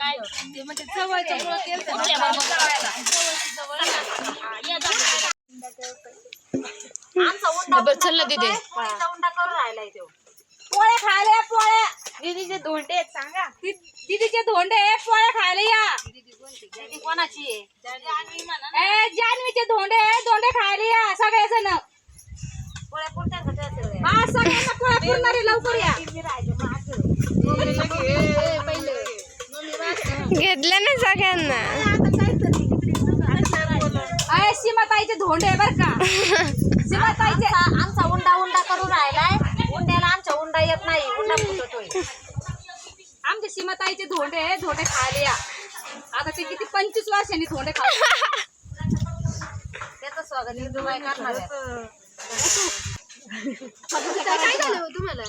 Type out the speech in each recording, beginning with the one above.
ते म्हणजे जवळच्या मुळे केलं आमचा उंडा चल ना दीदी उंडा करून राहिलाय तो पोळ्या खायला पोळ्या दीदीचे धोंडे आहेत सांगा दीदीचे धोंडे पोळ्या खायला या दीदी कोणाची आहे जान्हवीचे धोंडे धोंडे खायला या सगळे जण पोळ्या पुरतात हा सगळ्यांना पोळ्या पुरणारे लवकर या घेतलं ना सगळ्यांना अय सीमाताईचे धोंडे बर का सीमाताईचे आमचा उंडा करून राहिलाय उंड्याला आमचा उंडा येत नाही उंडा फुटतोय आमच्या सीमाताईचे धोंडे खायला या आता ते किती 25 वर्षांनी धोंडे खायला त्याचं स्वागत निर्दुबाई करणार काय झालं तुम्हाला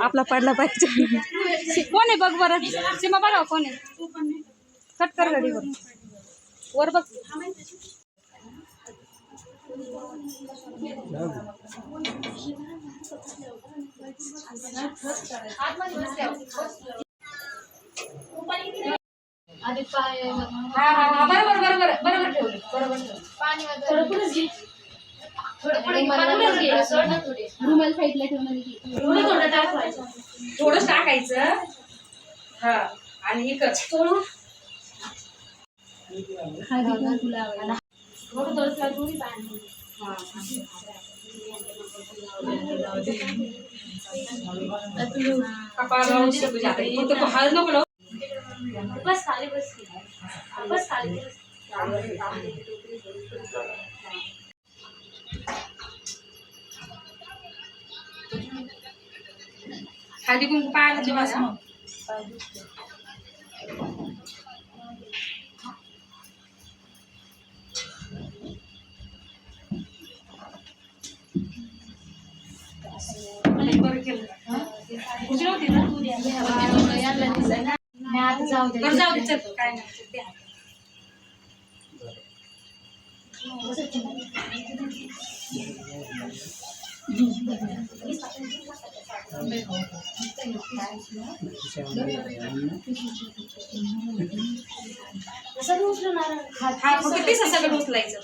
आपला पडला पाहिजे कोण आहे बघ बरं सीमा बघा कोण आहे कट कर गाडी वर बघ बरोबर ठेवले बरोबर रुमाल साईडला ठेवणार थोडं टाकायचं हा आणि हे कर हळद नको बस खाली बस खाली हळदी कुंकू पाहायला जेव्हा बरं केलं होती ना जाऊ दे चल काय नाही किती सगळं उचलायचं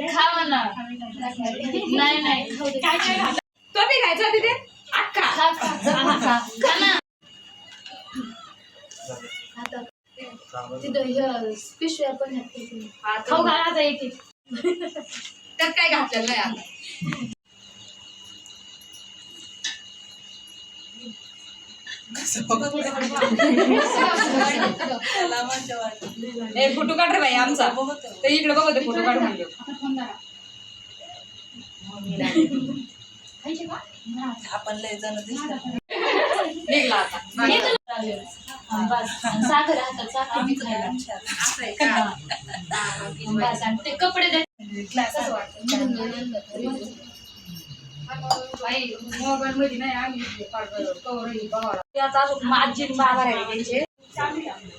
खावा ना नाही तो बी घ्यायचा तिथे अक्का तिथं पिशव्या पण खाऊ घालायचा एक त्यात काय घातलेलं नाही आता फोटो काढ रे बाई आमचा तर इकडे बघ ते फोटो काढ म्हणले आपण लय जण निघला आता साखर ते कपडे मोबाईल मध्ये नाही आम्ही कवर आजी बाबा राहिले त्यांचे